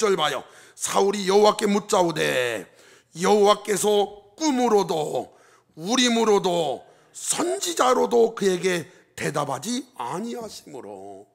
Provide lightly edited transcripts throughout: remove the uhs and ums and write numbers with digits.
6절 봐요. 사울이 여호와께 묻자오되 여호와께서 꿈으로도 우림으로도 선지자로도 그에게 대답하지 아니하시므로.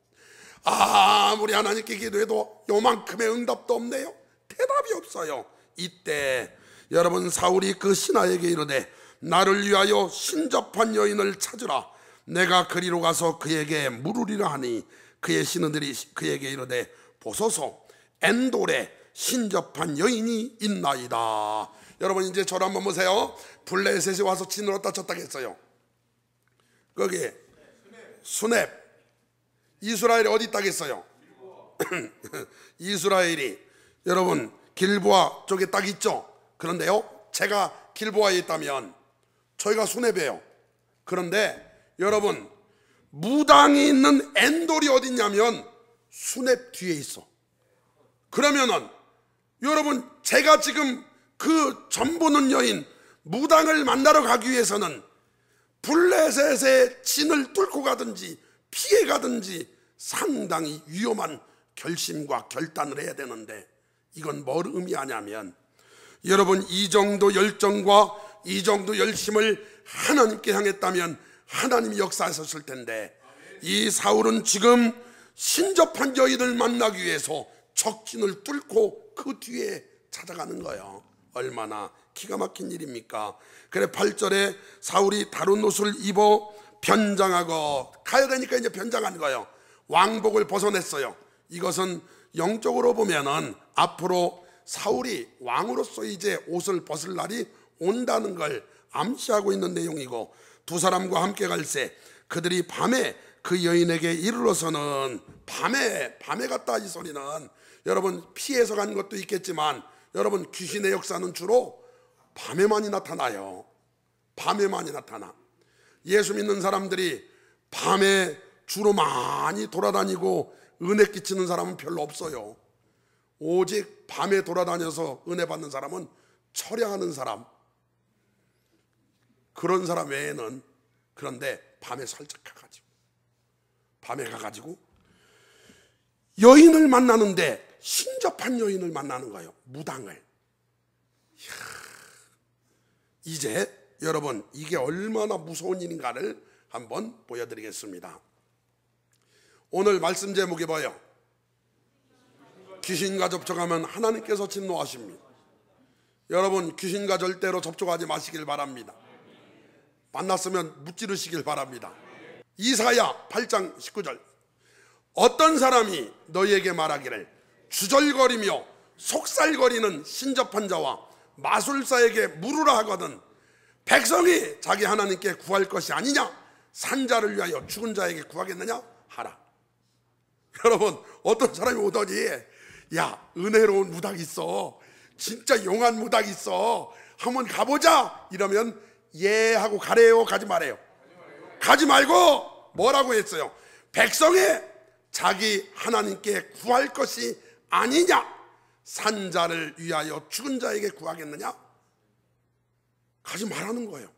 아무리 하나님께 기도해도 요만큼의 응답도 없네요. 대답이 없어요. 이때 여러분 사울이 그 신하에게 이르되 나를 위하여 신접한 여인을 찾으라. 내가 그리로 가서 그에게 물으리라 하니 그의 신하들이 그에게 이르되 보소서 엔돌에 신접한 여인이 있나이다. 여러분 이제 저를 한번 보세요. 블레셋이 와서 진을 얻다 쳤다 했어요. 거기 수렙. 이스라엘이 어디 있다겠어요? 이스라엘이 여러분 길보아 쪽에 딱 있죠. 그런데요 제가 길보아에 있다면 저희가 수렙이에요. 그런데 여러분 무당이 있는 엔돌이 어디 있냐면 수렙 뒤에 있어. 그러면은 여러분 제가 지금 그 전보는 여인 무당을 만나러 가기 위해서는 블레셋의 진을 뚫고 가든지 피해 가든지 상당히 위험한 결심과 결단을 해야 되는데 이건 뭘 의미하냐면 여러분 이 정도 열정과 이 정도 열심을 하나님께 향했다면 하나님이 역사하셨을 텐데 이 사울은 지금 신접한 여인을 만나기 위해서 적진을 뚫고 그 뒤에 찾아가는 거예요. 얼마나 기가 막힌 일입니까? 그래 8절에 사울이 다른 옷을 입어 변장하고 가야 되니까 이제 변장한 거예요. 왕복을 벗어냈어요. 이것은 영적으로 보면은 앞으로 사울이 왕으로서 이제 옷을 벗을 날이 온다는 걸 암시하고 있는 내용이고 두 사람과 함께 갈새 그들이 밤에 그 여인에게 이르러서는 밤에 갔다 이 소리는 여러분 피해서 간 것도 있겠지만 여러분 귀신의 역사는 주로 밤에만이 나타나요. 밤에만이 나타나. 예수 믿는 사람들이 밤에 주로 많이 돌아다니고 은혜 끼치는 사람은 별로 없어요. 오직 밤에 돌아다녀서 은혜 받는 사람은 철야하는 사람, 그런 사람 외에는. 그런데 밤에 살짝 가가지고 여인을 만나는데 신접한 여인을 만나는 거예요. 무당을. 이제 여러분 이게 얼마나 무서운 일인가를 한번 보여드리겠습니다. 오늘 말씀 제목이 뭐예요? 귀신과 접촉하면 하나님께서 진노하십니다. 여러분 귀신과 절대로 접촉하지 마시길 바랍니다. 만났으면 무찌르시길 바랍니다. 이사야 8장 19절 어떤 사람이 너희에게 말하기를 주절거리며 속살거리는 신접한 자와 마술사에게 물으라 하거든 백성이 자기 하나님께 구할 것이 아니냐 산자를 위하여 죽은 자에게 구하겠느냐 하라. 여러분 어떤 사람이 오더니 야 은혜로운 무당 있어, 진짜 용한 무당 있어, 한번 가보자 이러면 예 하고 가래요? 가지 말아요? 가지 말고 뭐라고 했어요? 백성이 자기 하나님께 구할 것이 아니냐 산자를 위하여 죽은 자에게 구하겠느냐? 가지 말라는 거예요.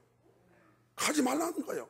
가지 말라는 거예요.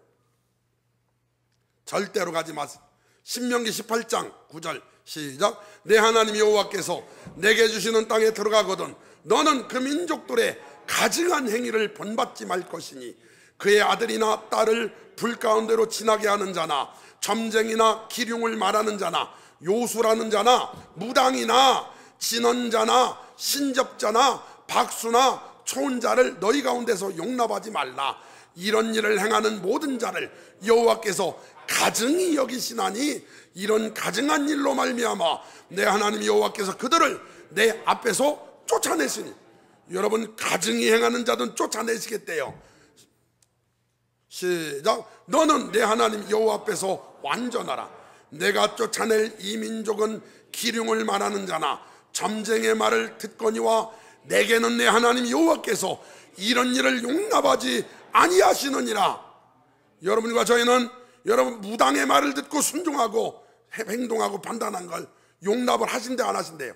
절대로 가지 마세요. 신명기 18장 9절 시작. 내 하나님 여호와께서 내게 주시는 땅에 들어가거든 너는 그 민족들의 가증한 행위를 본받지 말 것이니 그의 아들이나 딸을 불 가운데로 지나게 하는 자나 점쟁이나 기륭을 말하는 자나 요술하는 자나 무당이나 진언자나 신접자나 박수나 초혼자를 너희 가운데서 용납하지 말라. 이런 일을 행하는 모든 자를 여호와께서 가증히 여기시나니 이런 가증한 일로 말미암아 내 하나님 여호와께서 그들을 내 앞에서 쫓아내시니. 여러분 가증히 행하는 자든 쫓아내시겠대요. 시작. 너는 내 하나님 여호와 앞에서 완전하라. 내가 쫓아낼 이 민족은 기륭을 말하는 자나 점쟁의 말을 듣거니와 내게는 내 하나님 여호와께서 이런 일을 용납하지 아니하시느니라. 여러분과 저희는 여러분 무당의 말을 듣고 순종하고 행동하고 판단한 걸 용납을 하신대 안 하신대요?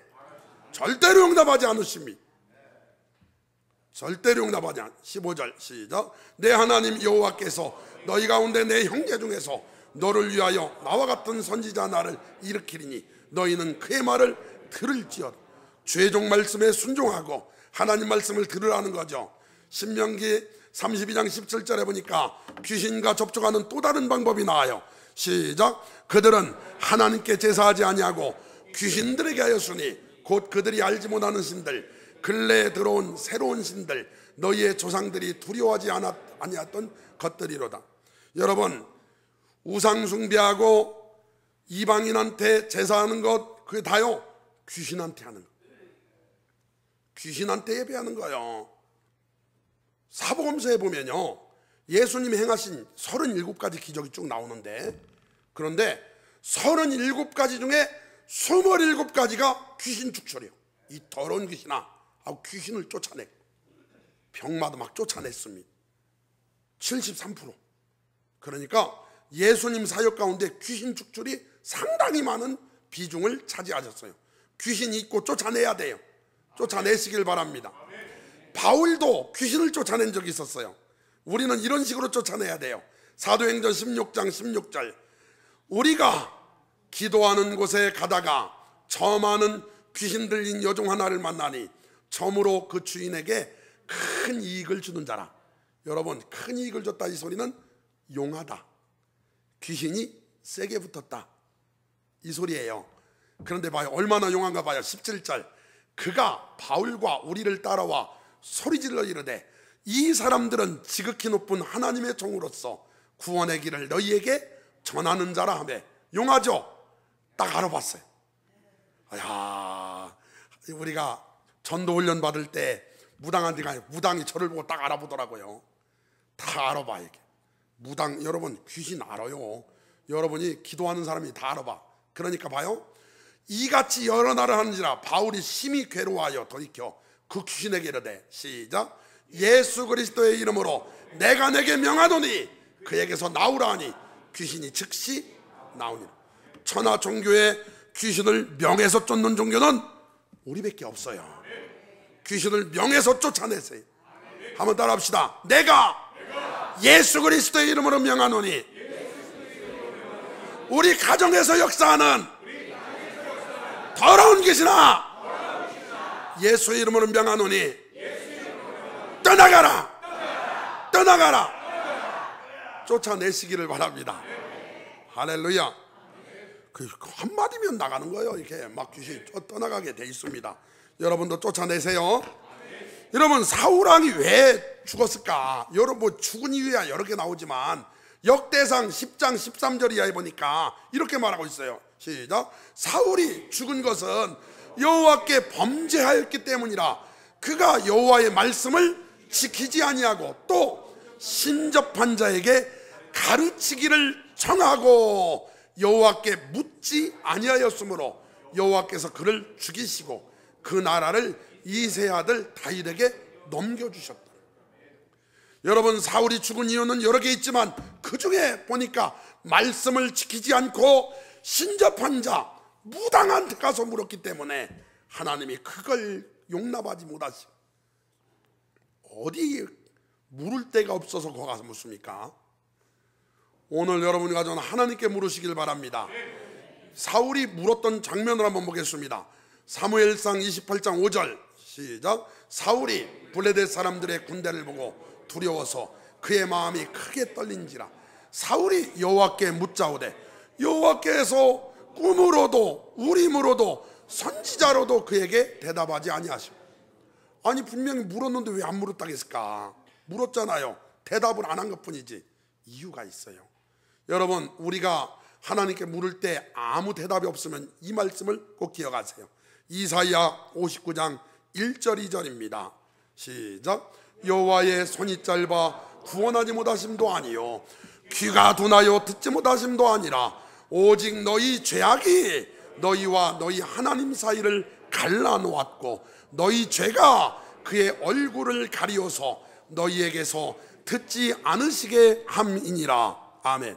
절대로 용납하지 않으십니다. 절대로 용납하지 않. 15절 시작. 내 하나님 여호와께서 너희 가운데 내 형제 중에서 너를 위하여 나와 같은 선지자 나를 일으키리니 너희는 그의 말을 들을지어다. 죄종 말씀에 순종하고 하나님 말씀을 들으라는 거죠. 신명기 32장 17절에 보니까 귀신과 접촉하는 또 다른 방법이 나와요. 시작. 그들은 하나님께 제사하지 아니하고 귀신들에게 하였으니 곧 그들이 알지 못하는 신들, 근래에 들어온 새로운 신들, 너희의 조상들이 두려워하지 아니했던 것들이로다. 여러분, 우상 숭배하고 이방인한테 제사하는 것, 그게 다요 귀신한테 하는 거, 귀신한테 예배하는 거예요. 사복음서에 보면요, 예수님이 행하신 37가지 기적이 쭉 나오는데, 그런데 37가지 중에 27가지가 귀신 축출이에요. 이 더러운 귀신아 하고 귀신을 쫓아내, 병마도 막 쫓아냈습니다. 73%. 그러니까 예수님 사역 가운데 귀신 축출이 상당히 많은 비중을 차지하셨어요. 귀신 있고 쫓아내야 돼요. 쫓아내시길 바랍니다. 바울도 귀신을 쫓아낸 적이 있었어요. 우리는 이런 식으로 쫓아내야 돼요. 사도행전 16장 16절, 우리가 기도하는 곳에 가다가 점하는 귀신 들린 여종 하나를 만나니 점으로 그 주인에게 큰 이익을 주는 자라. 여러분, 큰 이익을 줬다, 이 소리는 용하다, 귀신이 세게 붙었다, 이 소리예요. 그런데 봐요, 얼마나 용한가 봐요. 17절, 그가 바울과 우리를 따라와 소리질러 이르되 이 사람들은 지극히 높은 하나님의 종으로서 구원의 길을 너희에게 전하는 자라 하며. 용하죠? 딱 알아봤어요. 야, 우리가 전도 훈련 받을 때 무당한테 가요. 무당이 저를 보고 딱 알아보더라고요. 다 알아봐. 이게 무당, 여러분 귀신 알아요. 여러분이 기도하는 사람이 다 알아봐. 그러니까 봐요, 이같이 여러 날을 하는지라 바울이 심히 괴로워하여 돌이켜 그 귀신에게 이르되, 시작, 예수 그리스도의 이름으로 내가 내게 명하노니 그에게서 나오라 하니 귀신이 즉시 나오니라. 천하 종교에 귀신을 명해서 쫓는 종교는 우리밖에 없어요. 귀신을 명해서 쫓아내세요. 한번 따라합시다. 내가 예수 그리스도의 이름으로 명하노니, 우리 가정에서 역사하는 더러운 귀신아, 예수의 이름으로 명하노니 떠나가라, 떠나가라, 쫓아내시기를 바랍니다. 할렐루야. 그 한마디면 나가는 거예요. 이렇게 막 귀신이 떠나가게 돼 있습니다. 여러분도 쫓아내세요. 여러분, 사울왕이 왜 죽었을까? 여러분, 뭐 죽은 이유야 여러 개 나오지만 역대상 10장 13절 이하에 보니까 이렇게 말하고 있어요. 시작. 사울이 죽은 것은 여호와께 범죄하였기 때문이라. 그가 여호와의 말씀을 지키지 아니하고 또 신접한 자에게 가르치기를 정하고 여호와께 묻지 아니하였으므로 여호와께서 그를 죽이시고 그 나라를 이세 아들 다윗에게 넘겨주셨다. 여러분, 사울이 죽은 이유는 여러 개 있지만 그 중에 보니까 말씀을 지키지 않고 신접한 자, 무당한테 가서 물었기 때문에 하나님이 그걸 용납하지 못하시고, 어디 물을 데가 없어서 거기 가서 묻습니까? 오늘 여러분이 가져온 하나님께 물으시길 바랍니다. 사울이 물었던 장면을 한번 보겠습니다. 사무엘상 28장 5절, 시작. 사울이 블레셋 사람들의 군대를 보고 두려워서 그의 마음이 크게 떨린지라. 사울이 여호와께 묻자오되 여호와께서 꿈으로도 우림으로도 선지자로도 그에게 대답하지 아니하시고. 아니, 분명히 물었는데 왜 안 물었다겠을까? 물었잖아요. 대답을 안 한 것뿐이지. 이유가 있어요. 여러분, 우리가 하나님께 물을 때 아무 대답이 없으면 이 말씀을 꼭 기억하세요. 이사야 59장 1절 2절입니다. 시작. 여호와의 손이 짧아 구원하지 못하심도 아니요 귀가 둔하여 듣지 못하심도 아니라 오직 너희 죄악이 너희와 너희 하나님 사이를 갈라놓았고 너희 죄가 그의 얼굴을 가리어서 너희에게서 듣지 않으시게 함이니라. 아멘.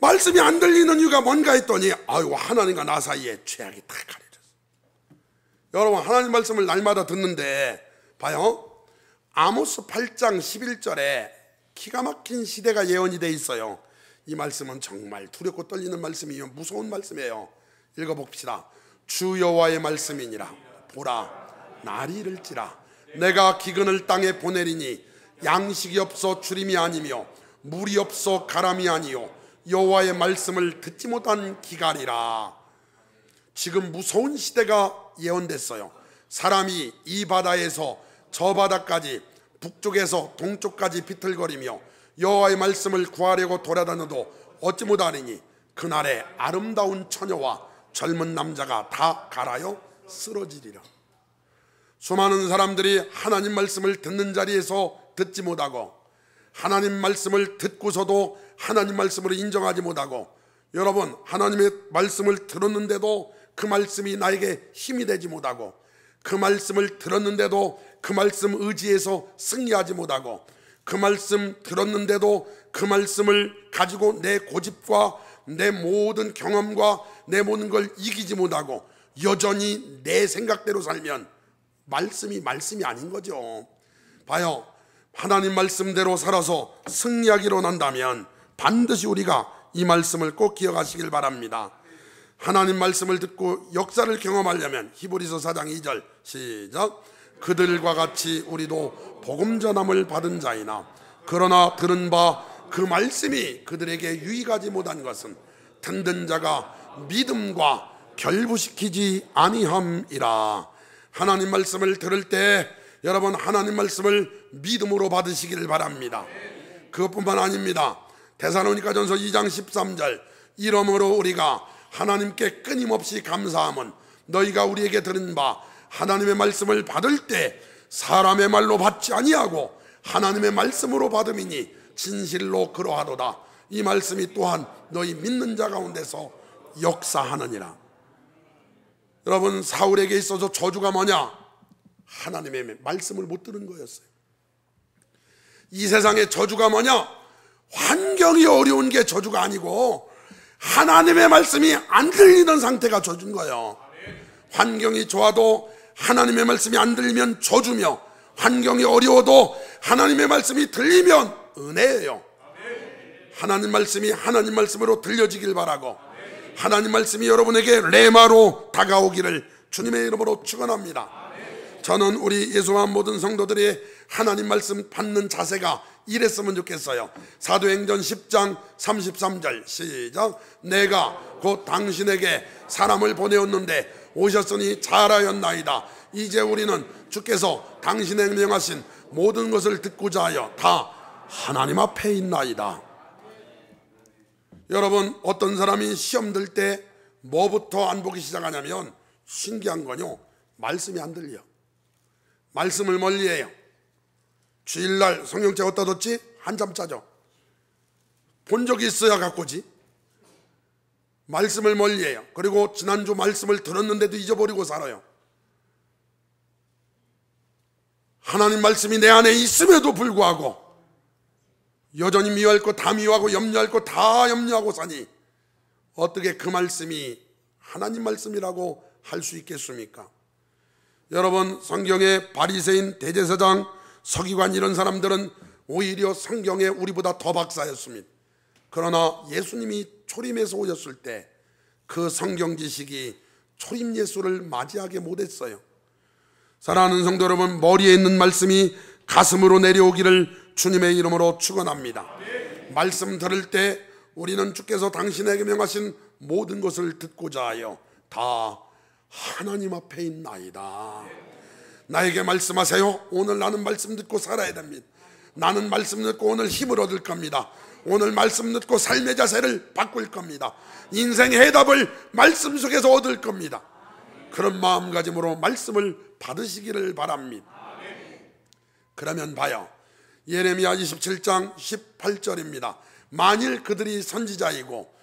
말씀이 안 들리는 이유가 뭔가 했더니 아유, 하나님과 나 사이에 죄악이 다 가려졌어. 여러분, 하나님 말씀을 날마다 듣는데 봐요, 아모스 8장 11절에 기가 막힌 시대가 예언이 돼 있어요. 이 말씀은 정말 두렵고 떨리는 말씀이요 무서운 말씀이에요. 읽어봅시다. 주 여호와의 말씀이니라. 보라 날이 이를지라 내가 기근을 땅에 보내리니 양식이 없어 주림이 아니며 물이 없어 가람이 아니요 여호와의 말씀을 듣지 못한 기갈이라. 지금 무서운 시대가 예언됐어요. 사람이 이 바다에서 저 바다까지 북쪽에서 동쪽까지 비틀거리며 여호와의 말씀을 구하려고 돌아다녀도 얻지 못하리니 그날에 아름다운 처녀와 젊은 남자가 다 갈아여 쓰러지리라. 수많은 사람들이 하나님 말씀을 듣는 자리에서 듣지 못하고 하나님 말씀을 듣고서도 하나님 말씀으로 인정하지 못하고, 여러분 하나님의 말씀을 들었는데도 그 말씀이 나에게 힘이 되지 못하고, 그 말씀을 들었는데도 그 말씀 의지해서 승리하지 못하고, 그 말씀 들었는데도 그 말씀을 가지고 내 고집과 내 모든 경험과 내 모든 걸 이기지 못하고 여전히 내 생각대로 살면 말씀이 아닌 거죠. 봐요, 하나님 말씀대로 살아서 승리하기로 난다면 반드시 우리가 이 말씀을 꼭 기억하시길 바랍니다. 하나님 말씀을 듣고 역사를 경험하려면 히브리서 4장 2절 시작. 그들과 같이 우리도 복음 전함을 받은 자이나 그러나 들은 바 그 말씀이 그들에게 유익하지 못한 것은 듣는 자가 믿음과 결부시키지 아니함이라. 하나님 말씀을 들을 때 여러분 하나님 말씀을 믿음으로 받으시기를 바랍니다. 그것뿐만 아닙니다. 데살로니가전서 2장 13절 이러므로 우리가 하나님께 끊임없이 감사함은 너희가 우리에게 들은 바 하나님의 말씀을 받을 때 사람의 말로 받지 아니하고 하나님의 말씀으로 받음이니 진실로 그러하도다. 이 말씀이 또한 너희 믿는 자 가운데서 역사하느니라. 여러분 사울에게 있어서 저주가 뭐냐? 하나님의 말씀을 못 들은 거였어요. 이 세상의 저주가 뭐냐? 환경이 어려운 게 저주가 아니고 하나님의 말씀이 안 들리는 상태가 저주인 거예요. 환경이 좋아도 하나님의 말씀이 안 들리면 저주며, 환경이 어려워도 하나님의 말씀이 들리면 은혜예요. 하나님 말씀이 하나님 말씀으로 들려지길 바라고, 하나님 말씀이 여러분에게 레마로 다가오기를 주님의 이름으로 축원합니다. 저는 우리 예수와 모든 성도들이 하나님 말씀 받는 자세가 이랬으면 좋겠어요. 사도행전 10장 33절 시작. 내가 곧 당신에게 사람을 보내었는데 오셨으니 잘하였나이다. 이제 우리는 주께서 당신의 명하신 모든 것을 듣고자 하여 다 하나님 앞에 있나이다. 여러분 어떤 사람이 시험 들 때 뭐부터 안 보기 시작하냐면, 신기한 건요, 말씀이 안 들려. 말씀을 멀리해요. 주일날 성경책 어디다 뒀지? 한참 짜죠. 본 적이 있어야 갖고지. 말씀을 멀리해요. 그리고 지난주 말씀을 들었는데도 잊어버리고 살아요. 하나님 말씀이 내 안에 있음에도 불구하고 여전히 미워할 거 다 미워하고 염려할 거 다 염려하고 사니 어떻게 그 말씀이 하나님 말씀이라고 할 수 있겠습니까? 여러분 성경의 바리새인, 대제사장, 서기관 이런 사람들은 오히려 성경에 우리보다 더 박사였습니다. 그러나 예수님이 초림해서 오셨을 때 그 성경 지식이 초림 예수를 맞이하게 못했어요. 사랑하는 성도 여러분, 머리에 있는 말씀이 가슴으로 내려오기를 주님의 이름으로 축원합니다. 말씀 들을 때 우리는 주께서 당신에게 명하신 모든 것을 듣고자 하여 다 하나님 앞에 있나이다. 나에게 말씀하세요. 오늘 나는 말씀 듣고 살아야 됩니다. 나는 말씀 듣고 오늘 힘을 얻을 겁니다. 오늘 말씀 듣고 삶의 자세를 바꿀 겁니다. 인생의 해답을 말씀 속에서 얻을 겁니다. 그런 마음가짐으로 말씀을 받으시기를 바랍니다. 그러면 봐요, 예레미야 27장 18절입니다. 만일 그들이 선지자이고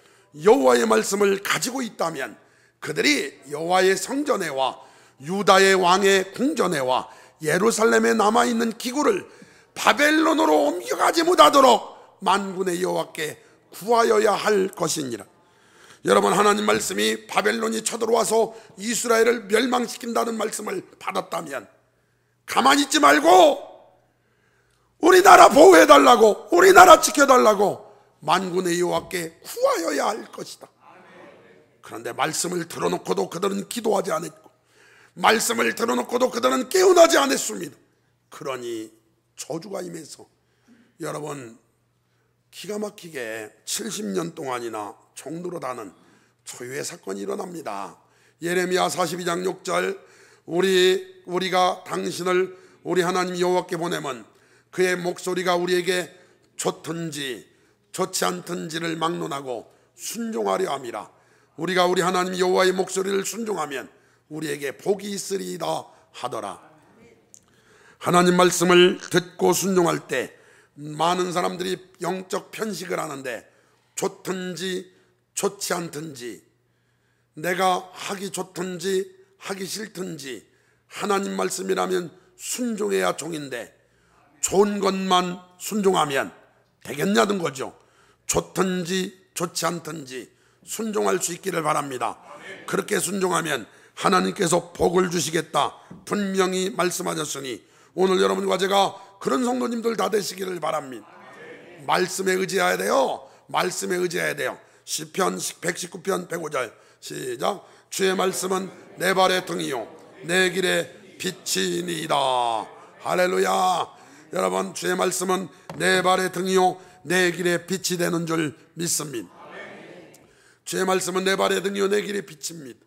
여호와의 말씀을 가지고 있다면 그들이 여호와의 성전에와 유다의 왕의 궁전에와 예루살렘에 남아있는 기구를 바벨론으로 옮겨가지 못하도록 만군의 여호와께 구하여야 할 것이니라. 여러분 하나님 말씀이 바벨론이 쳐들어와서 이스라엘을 멸망시킨다는 말씀을 받았다면 가만히 있지 말고 우리나라 보호해달라고, 우리나라 지켜달라고 만군의 여호와께 구하여야 할 것이다. 그런데 말씀을 들어놓고도 그들은 기도하지 않았고, 말씀을 들어놓고도 그들은 깨어나지 않았습니다. 그러니 저주가 임해서 여러분 기가 막히게 70년 동안이나 종노릇하는 초유의 사건이 일어납니다. 예레미야 42장 6절 우리가 당신을 우리 하나님 여호와께 보내면 그의 목소리가 우리에게 좋든지 좋지 않든지를 막론하고 순종하려 함이라. 우리가 우리 하나님 여호와의 목소리를 순종하면 우리에게 복이 있으리이다 하더라. 하나님 말씀을 듣고 순종할 때 많은 사람들이 영적 편식을 하는데 좋든지 좋지 않든지 내가 하기 좋든지 하기 싫든지 하나님 말씀이라면 순종해야 종인데 좋은 것만 순종하면 되겠냐는 거죠. 좋든지 좋지 않든지 순종할 수 있기를 바랍니다. 그렇게 순종하면 하나님께서 복을 주시겠다 분명히 말씀하셨으니 오늘 여러분과 제가 그런 성도님들 다 되시기를 바랍니다. 말씀에 의지해야 돼요. 말씀에 의지해야 돼요. 시편 119편 105절 시작. 주의 말씀은 내 발의 등이요 내 길의 빛이니이다. 할렐루야. 여러분 주의 말씀은 내 발의 등이요 내 길의 빛이 되는 줄 믿습니다. 주의 말씀은 내 발의 등이요 내 길의 빛입니다.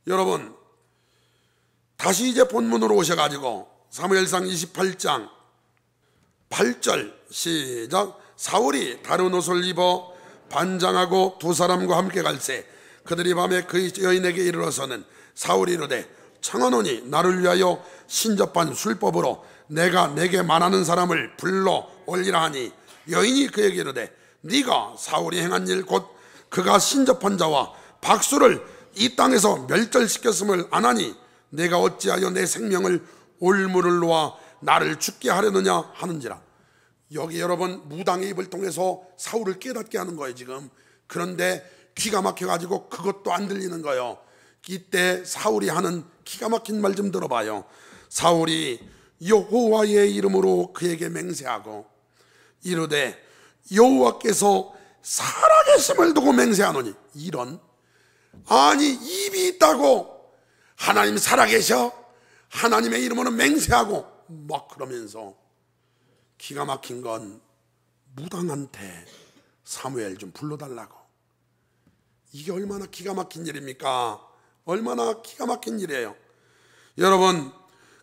여러분 다시 이제 본문으로 오셔가지고 사무엘상 28장 8절 시작. 사울이 다른 옷을 입어 반장하고 두 사람과 함께 갈새 그들이 밤에 그 여인에게 이르러서는 사울이 이르되 청하노니 나를 위하여 신접한 술법으로 내가 내게 말하는 사람을 불러 올리라 하니 여인이 그에게 이르되 네가 사울이 행한 일 곧 그가 신접한 자와 박수를 이 땅에서 멸절시켰음을 아나니 내가 어찌하여 내 생명을 올무를 놓아 나를 죽게 하려느냐 하는지라. 여기 여러분 무당의 입을 통해서 사울을 깨닫게 하는 거예요 지금. 그런데 귀가 막혀가지고 그것도 안 들리는 거예요. 이때 사울이 하는 기가 막힌 말 좀 들어봐요. 사울이 여호와의 이름으로 그에게 맹세하고 이르되 여호와께서 살아계심을 두고 맹세하노니 이런 아니 입이 있다고 하나님 살아계셔 하나님의 이름으로 맹세하고 막 그러면서 기가 막힌 건 무당한테 사무엘 좀 불러달라고. 이게 얼마나 기가 막힌 일입니까? 얼마나 기가 막힌 일이에요. 여러분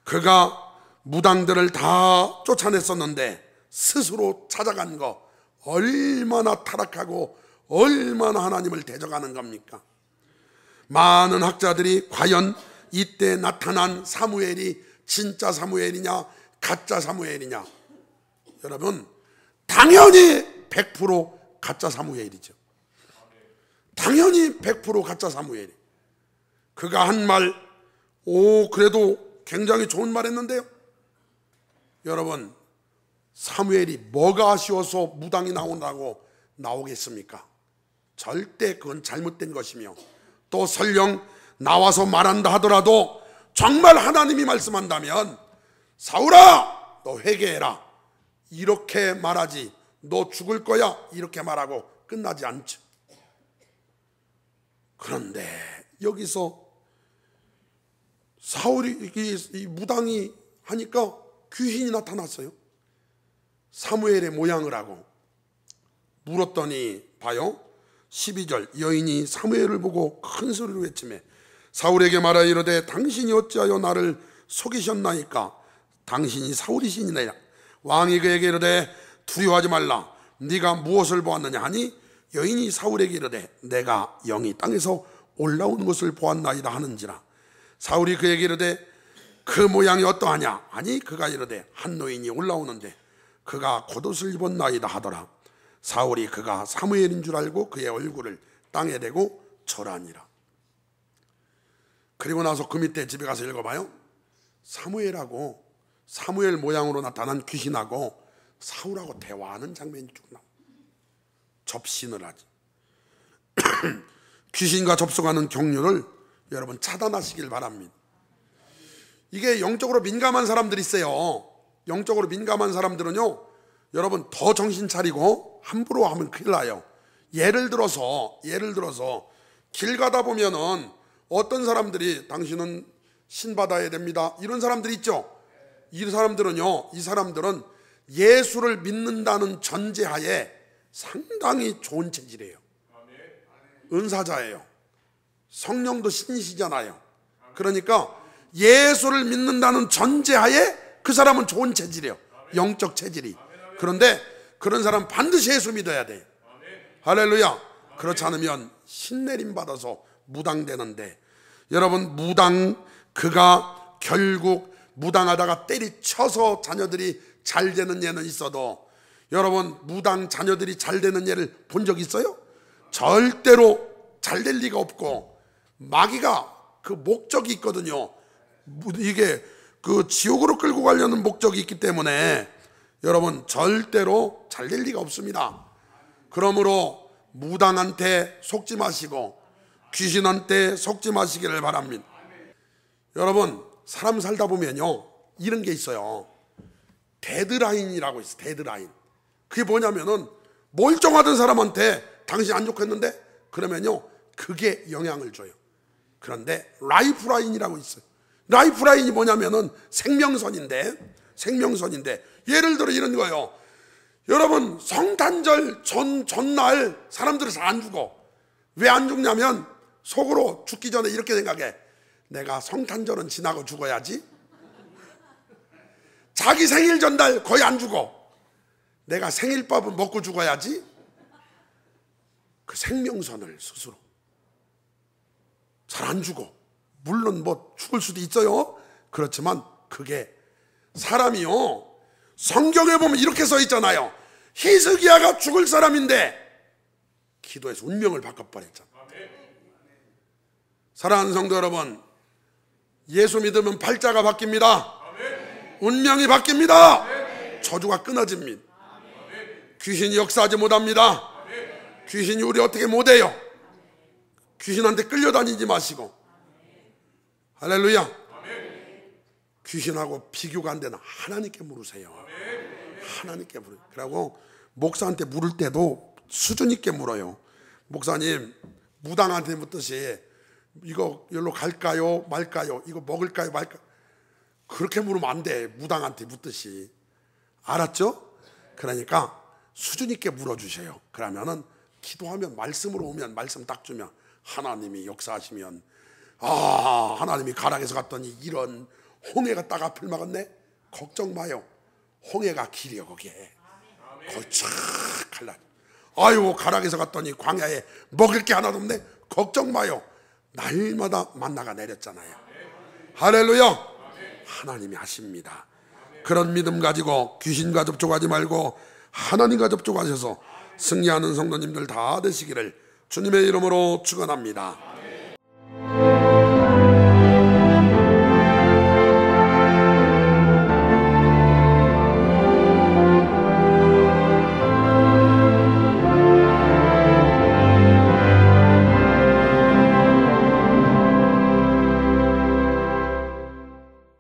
그가 무당들을 다 쫓아냈었는데 스스로 찾아간 거 얼마나 타락하고 얼마나 하나님을 대적하는 겁니까? 많은 학자들이 과연 이때 나타난 사무엘이 진짜 사무엘이냐 가짜 사무엘이냐. 여러분 당연히 100% 가짜 사무엘이죠. 당연히 100% 가짜 사무엘이. 그가 한 말 그래도 굉장히 좋은 말 했는데요. 여러분 사무엘이 뭐가 아쉬워서 무당이 나온다고 나오겠습니까? 절대 그건 잘못된 것이며 또 설령 나와서 말한다 하더라도 정말 하나님이 말씀한다면 사울아 너 회개해라 이렇게 말하지 너 죽을 거야 이렇게 말하고 끝나지 않죠. 그런데 여기서 사울이 이 무당이 하니까 귀신이 나타났어요. 사무엘의 모양을 하고 물었더니 봐요 12절 여인이 사무엘을 보고 큰 소리로 외치매 사울에게 말하여 이르되 당신이 어찌하여 나를 속이셨나이까 당신이 사울이시니라. 왕이 그에게 이르되 두려워하지 말라 네가 무엇을 보았느냐 하니 여인이 사울에게 이르되 내가 영이 땅에서 올라오는 것을 보았나이다 하는지라. 사울이 그에게 이르되 그 모양이 어떠하냐 하니 그가 이르되 한 노인이 올라오는데 그가 겉옷을 입었나이다 하더라. 사울이 그가 사무엘인 줄 알고 그의 얼굴을 땅에 대고 절하니라. 그리고 나서 그 밑에 집에 가서 읽어봐요. 사무엘하고 사무엘 모양으로 나타난 귀신하고 사울하고 대화하는 장면이 쭉 나와. 접신을 하지. 귀신과 접속하는 경륜을 여러분 차단하시길 바랍니다. 이게 영적으로 민감한 사람들이 있어요. 영적으로 민감한 사람들은요 여러분 더 정신 차리고 함부로 하면 큰일 나요. 예를 들어서 길 가다 보면은 어떤 사람들이 당신은 신 받아야 됩니다, 이런 사람들이 있죠. 이 사람들은 예수를 믿는다는 전제하에 상당히 좋은 체질이에요. 은사자예요. 성령도 신이시잖아요. 그러니까 예수를 믿는다는 전제하에 그 사람은 좋은 체질이에요. 영적 체질이. 그런데 그런 사람 반드시 예수 믿어야 돼요. 할렐루야. 그렇지 않으면 신내림 받아서 무당되는데, 여러분, 그가 결국 무당하다가 때리쳐서 자녀들이 잘 되는 예는 있어도, 여러분, 무당 자녀들이 잘 되는 예를 본 적 있어요? 절대로 잘 될 리가 없고, 마귀가 그 목적이 있거든요. 이게 그 지옥으로 끌고 가려는 목적이 있기 때문에 여러분, 절대로 잘 될 리가 없습니다. 그러므로 무당한테 속지 마시고 귀신한테 속지 마시기를 바랍니다. 여러분, 사람 살다 보면요, 이런 게 있어요. 데드라인이라고 있어요. 데드라인. 그게 뭐냐면은 멀쩡하던 사람한테 당신 안 좋겠는데? 그러면요, 그게 영향을 줘요. 그런데 라이프라인이라고 있어요. 라이프라인이 뭐냐면은 생명선인데, 예를 들어 이런 거예요. 여러분, 성탄절 전날 사람들은 잘 안 죽어. 왜 안 죽냐면 속으로 죽기 전에 이렇게 생각해. 내가 성탄절은 지나고 죽어야지. 자기 생일 전날 거의 안 죽어. 내가 생일밥은 먹고 죽어야지. 그 생명선을 스스로 잘 안 죽어. 물론 뭐 죽을 수도 있어요. 그렇지만 그게 사람이요, 성경에 보면 이렇게 써 있잖아요. 히스기야가 죽을 사람인데 기도해서 운명을 바꿔버렸잖아요. 사랑하는 성도 여러분, 예수 믿으면 팔자가 바뀝니다. 운명이 바뀝니다. 저주가 끊어집니다. 귀신이 역사하지 못합니다. 귀신이 우리 어떻게 못해요. 귀신한테 끌려다니지 마시고, 할렐루야. 귀신하고 비교가 안 되나 하나님께 물으세요. 하나님께 물어요. 그리고 목사한테 물을 때도 수준 있게 물어요. 목사님, 무당한테 묻듯이 이거 여기로 갈까요 말까요, 이거 먹을까요 말까요, 그렇게 물으면 안 돼. 무당한테 묻듯이. 알았죠? 그러니까 수준 있게 물어주세요. 그러면은 기도하면, 말씀으로 오면 말씀 딱 주면 하나님이 역사하시면, 하나님이 가락에서 갔더니 이런 홍해가 딱 앞을 막았네. 걱정 마요. 홍해가 길이요 거기에. 거기 쫙 갈라. 아유, 가락에서 갔더니 광야에 먹을 게 하나도 없네. 걱정 마요. 날마다 만나가 내렸잖아요. 할렐루야. 하나님이 하십니다. 그런 믿음 가지고 귀신과 접촉하지 말고 하나님과 접촉하셔서 승리하는 성도님들 다 되시기를 주님의 이름으로 축원합니다.